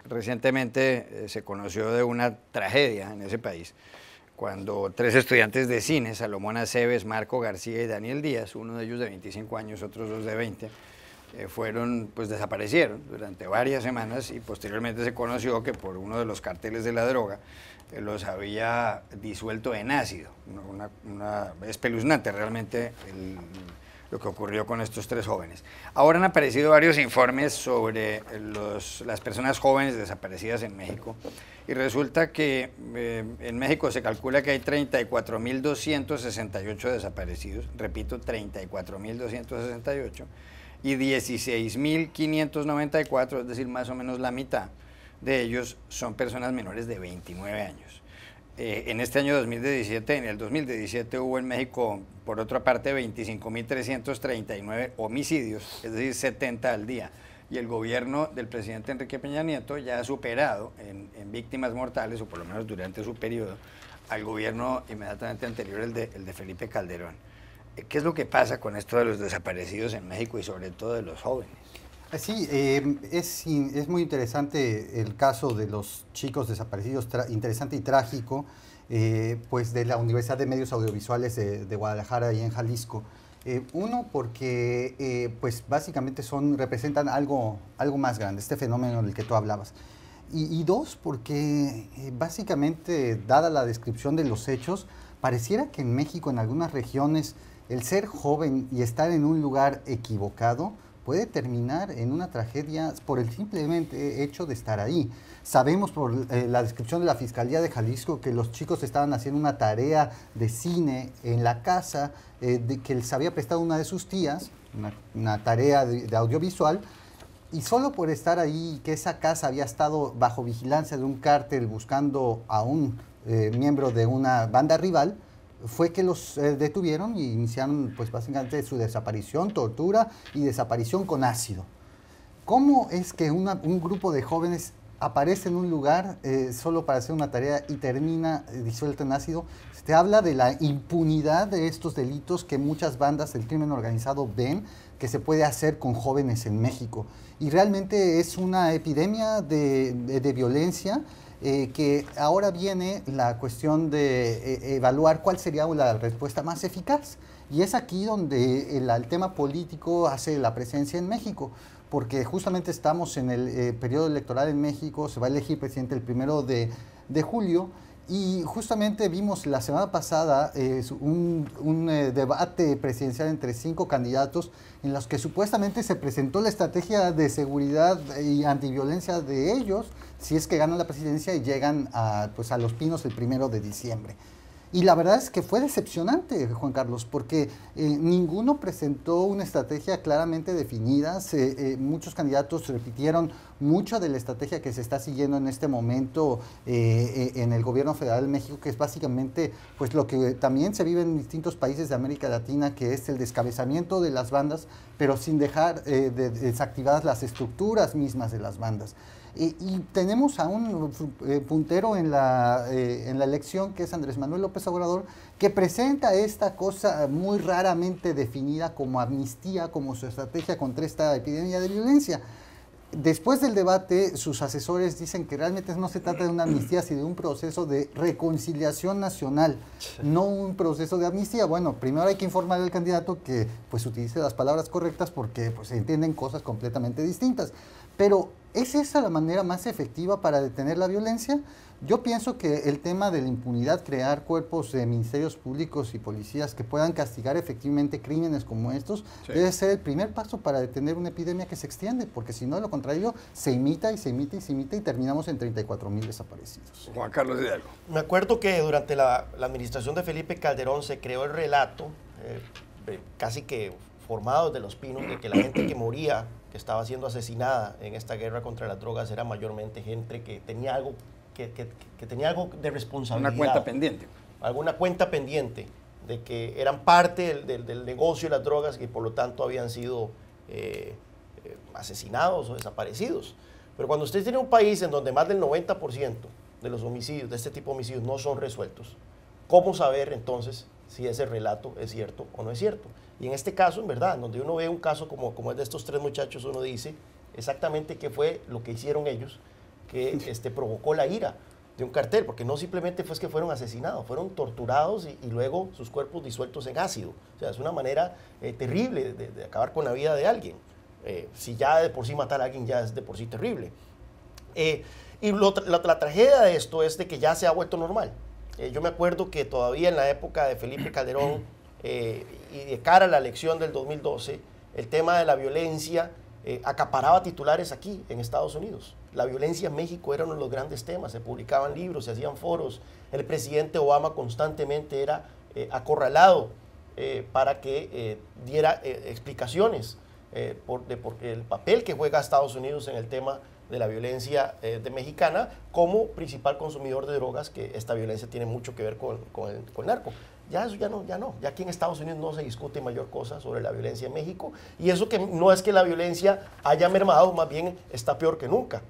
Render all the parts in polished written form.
Recientemente se conoció de una tragedia en ese país, cuando tres estudiantes de cine, Salomón Aceves, Marco García y Daniel Díaz, uno de ellos de 25 años, otros dos de 20, desaparecieron durante varias semanas, y posteriormente se conoció que por uno de los carteles de la droga los había disuelto en ácido. Espeluznante realmente lo que ocurrió con estos tres jóvenes. Ahora han aparecido varios informes sobre las personas jóvenes desaparecidas en México, y resulta que en México se calcula que hay 34.268 desaparecidos, repito, 34.268, y 16.594, es decir, más o menos la mitad de ellos son personas menores de 29 años. En este año 2017, en el 2017 hubo en México, por otra parte, 25.339 homicidios, es decir, 70 al día. Y el gobierno del presidente Enrique Peña Nieto ya ha superado en víctimas mortales, o por lo menos durante su periodo, al gobierno inmediatamente anterior, el de Felipe Calderón. ¿Qué es lo que pasa con esto de los desaparecidos en México y sobre todo de los jóvenes? Sí, es muy interesante el caso de los chicos desaparecidos, interesante y trágico, pues de la Universidad de Medios Audiovisuales de Guadalajara y en Jalisco. Uno, porque pues básicamente representan algo más grande, este fenómeno del que tú hablabas. Y dos, porque básicamente, dada la descripción de los hechos, pareciera que en México, en algunas regiones, el ser joven y estar en un lugar equivocado puede terminar en una tragedia por el simplemente hecho de estar ahí. Sabemos por la descripción de la Fiscalía de Jalisco que los chicos estaban haciendo una tarea de cine en la casa que les había prestado una de sus tías, una tarea de audiovisual, y solo por estar ahí, que esa casa había estado bajo vigilancia de un cártel buscando a un miembro de una banda rival, fue que los detuvieron y iniciaron pues básicamente su desaparición, tortura y desaparición con ácido. ¿Cómo es que un grupo de jóvenes aparece en un lugar solo para hacer una tarea y termina disuelto en ácido? Te habla de la impunidad de estos delitos que muchas bandas del crimen organizado ven que se puede hacer con jóvenes en México. Y realmente es una epidemia de violencia. Que ahora viene la cuestión de evaluar cuál sería la respuesta más eficaz. Y es aquí donde el tema político hace la presencia en México, porque justamente estamos en el periodo electoral en México, se va a elegir presidente el 1 de julio, y justamente vimos la semana pasada un debate presidencial entre 5 candidatos en los que supuestamente se presentó la estrategia de seguridad y antiviolencia de ellos si es que ganan la presidencia y llegan a Los Pinos el 1 de diciembre. Y la verdad es que fue decepcionante, Juan Carlos, porque ninguno presentó una estrategia claramente definida. Muchos candidatos repitieron mucho de la estrategia que se está siguiendo en este momento en el gobierno federal de México, que es básicamente pues lo que también se vive en distintos países de América Latina, que es el descabezamiento de las bandas, pero sin dejar desactivadas las estructuras mismas de las bandas. Y tenemos a un puntero en la elección, que es Andrés Manuel López Obrador, que presenta esta cosa muy raramente definida como amnistía, como su estrategia contra esta epidemia de violencia. Después del debate, sus asesores dicen que realmente no se trata de una amnistía, sino de un proceso de reconciliación nacional, no un proceso de amnistía. Bueno, primero hay que informar al candidato que pues utilice las palabras correctas, porque pues se entienden cosas completamente distintas. Pero ¿es esa la manera más efectiva para detener la violencia? Yo pienso que el tema de la impunidad, crear cuerpos de ministerios públicos y policías que puedan castigar efectivamente crímenes como estos, sí, debe ser el primer paso para detener una epidemia que se extiende, porque si no, de lo contrario, se imita y se imita y se imita y terminamos en 34,000 desaparecidos. Juan Carlos Hidalgo. Me acuerdo que durante la administración de Felipe Calderón se creó el relato, casi que formado de Los Pinos, de que la gente que moría, que estaba siendo asesinada en esta guerra contra las drogas, era mayormente gente que tenía algo que tenía algo de responsabilidad. Una cuenta pendiente. Alguna cuenta pendiente, de que eran parte del negocio de las drogas y por lo tanto habían sido asesinados o desaparecidos. Pero cuando usted tiene un país en donde más del 90% de los homicidios, de este tipo de homicidios, no son resueltos, ¿cómo saber entonces si ese relato es cierto o no es cierto? Y en este caso, en verdad, donde uno ve un caso como el de estos tres muchachos, uno dice, exactamente qué fue lo que hicieron ellos que provocó la ira de un cartel, porque no simplemente fue que fueron asesinados, fueron torturados y luego sus cuerpos disueltos en ácido. O sea, es una manera terrible de acabar con la vida de alguien. Si ya de por sí matar a alguien ya es de por sí terrible. Y la tragedia de esto es de que ya se ha vuelto normal. Yo me acuerdo que todavía en la época de Felipe Calderón y de cara a la elección del 2012, el tema de la violencia acaparaba titulares aquí en Estados Unidos. La violencia en México era uno de los grandes temas, se publicaban libros, se hacían foros. El presidente Obama constantemente era acorralado para que diera explicaciones por el papel que juega Estados Unidos en el tema de la violencia mexicana como principal consumidor de drogas, que esta violencia tiene mucho que ver con el narco. Ya eso ya no. Ya aquí en Estados Unidos no se discute mayor cosa sobre la violencia en México, y eso que no es que la violencia haya mermado, más bien está peor que nunca.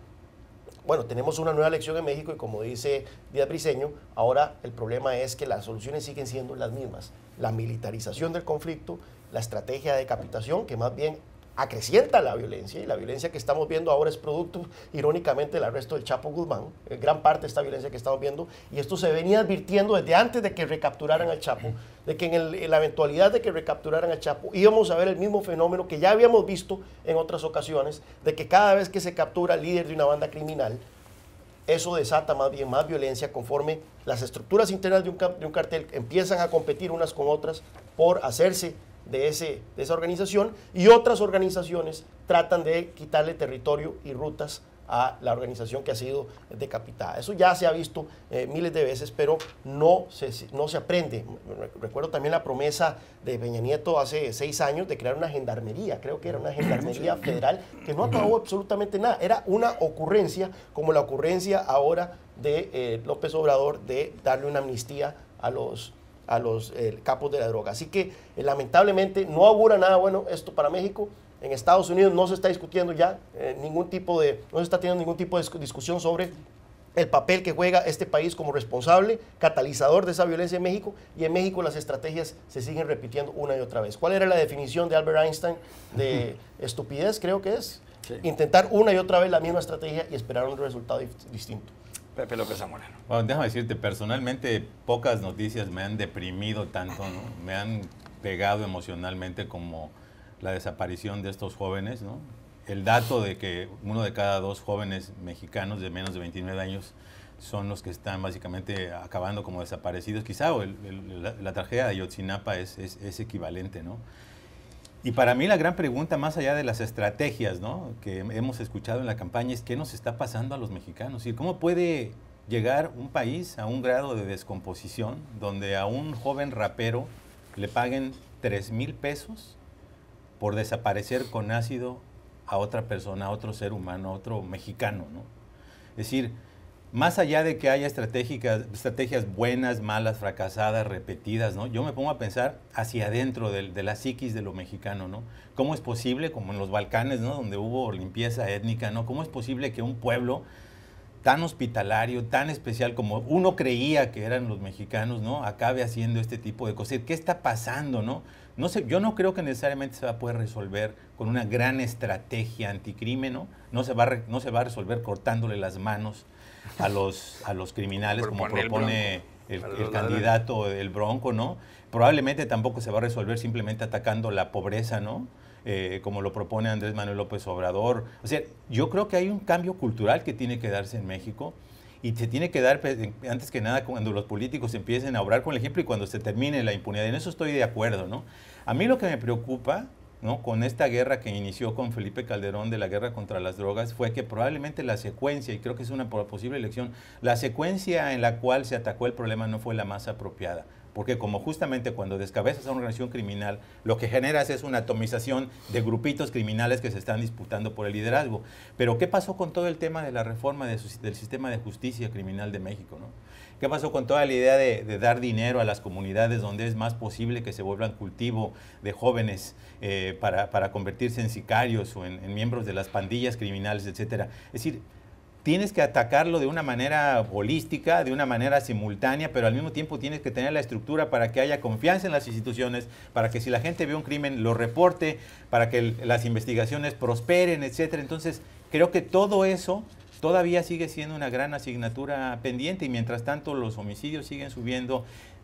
Bueno, tenemos una nueva elección en México y como dice Díaz Briceño, ahora el problema es que las soluciones siguen siendo las mismas. La militarización del conflicto, la estrategia de decapitación, que más bien acrecienta la violencia, y la violencia que estamos viendo ahora es producto, irónicamente, del arresto del Chapo Guzmán, gran parte de esta violencia que estamos viendo, y esto se venía advirtiendo desde antes de que recapturaran al Chapo, de que en la eventualidad de que recapturaran al Chapo íbamos a ver el mismo fenómeno que ya habíamos visto en otras ocasiones, de que cada vez que se captura al líder de una banda criminal, eso desata más bien más violencia conforme las estructuras internas de un cartel empiezan a competir unas con otras por hacerse de esa organización, y otras organizaciones tratan de quitarle territorio y rutas a la organización que ha sido decapitada. Eso ya se ha visto miles de veces, pero no se aprende. Recuerdo también la promesa de Peña Nieto hace 6 años de crear una gendarmería, creo que era una gendarmería federal, que no acabó absolutamente nada. Era una ocurrencia, como la ocurrencia ahora de López Obrador de darle una amnistía a los capos de la droga. Así que lamentablemente no augura nada bueno esto para México. En Estados Unidos no se está discutiendo ya no se está teniendo ningún tipo de discusión sobre el papel que juega este país como responsable, catalizador de esa violencia en México, y en México las estrategias se siguen repitiendo una y otra vez. ¿Cuál era la definición de Albert Einstein de estupidez? Creo que es intentar una y otra vez la misma estrategia y esperar un resultado distinto. Pepe López Zamorano. Bueno, déjame decirte, personalmente pocas noticias me han deprimido tanto, ¿no? Me han pegado emocionalmente como la desaparición de estos jóvenes, ¿no? El dato de que 1 de cada 2 jóvenes mexicanos de menos de 29 años son los que están básicamente acabando como desaparecidos. Quizá la tragedia de Ayotzinapa es equivalente, ¿no? Y para mí la gran pregunta, más allá de las estrategias, ¿no?, que hemos escuchado en la campaña, es qué nos está pasando a los mexicanos. ¿Y cómo puede llegar un país a un grado de descomposición donde a un joven rapero le paguen 3,000 pesos por desaparecer con ácido a otra persona, a otro ser humano, a otro mexicano, ¿no? Es decir, más allá de que haya estrategias buenas, malas, fracasadas, repetidas, ¿no? Yo me pongo a pensar hacia adentro de la psiquis de lo mexicano, ¿no? ¿Cómo es posible, como en los Balcanes, ¿no?, donde hubo limpieza étnica, ¿no? ¿Cómo es posible que un pueblo tan hospitalario, tan especial como uno creía que eran los mexicanos, ¿no?, acabe haciendo este tipo de cosas? ¿Qué está pasando, no? No sé, yo no creo que necesariamente se va a poder resolver con una gran estrategia anticrimen, ¿no? No se va a resolver cortándole las manos a los criminales, como propone el candidato del Bronco, ¿no? Probablemente tampoco se va a resolver simplemente atacando la pobreza, ¿no? Como lo propone Andrés Manuel López Obrador. O sea, yo creo que hay un cambio cultural que tiene que darse en México, y se tiene que dar, antes que nada, cuando los políticos empiecen a obrar con el ejemplo y cuando se termine la impunidad. En eso estoy de acuerdo, ¿no? A mí lo que me preocupa, ¿no?, con esta guerra que inició con Felipe Calderón de la guerra contra las drogas, fue que probablemente la secuencia, y creo que es una posible elección, la secuencia en la cual se atacó el problema no fue la más apropiada. Porque como justamente cuando descabezas a una organización criminal, lo que generas es una atomización de grupitos criminales que se están disputando por el liderazgo. Pero ¿qué pasó con todo el tema de la reforma del sistema de justicia criminal de México, ¿no? ¿Qué pasó con toda la idea de dar dinero a las comunidades donde es más posible que se vuelvan cultivo de jóvenes para convertirse en sicarios o en miembros de las pandillas criminales, etcétera? Es decir, tienes que atacarlo de una manera holística, de una manera simultánea, pero al mismo tiempo tienes que tener la estructura para que haya confianza en las instituciones, para que si la gente ve un crimen lo reporte, para que las investigaciones prosperen, etcétera. Entonces, creo que todo eso todavía sigue siendo una gran asignatura pendiente y mientras tanto los homicidios siguen subiendo.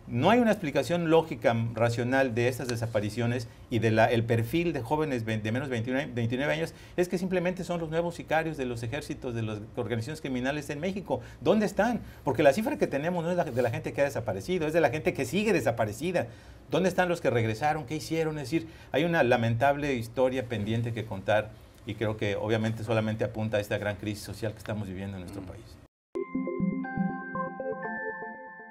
No hay una explicación lógica, racional de estas desapariciones y el perfil de jóvenes de menos de 29 años, es que simplemente son los nuevos sicarios de los ejércitos, de las organizaciones criminales en México. ¿Dónde están? Porque la cifra que tenemos no es de la gente que ha desaparecido, es de la gente que sigue desaparecida. ¿Dónde están los que regresaron? ¿Qué hicieron? Es decir, hay una lamentable historia pendiente que contar y creo que obviamente solamente apunta a esta gran crisis social que estamos viviendo en nuestro país.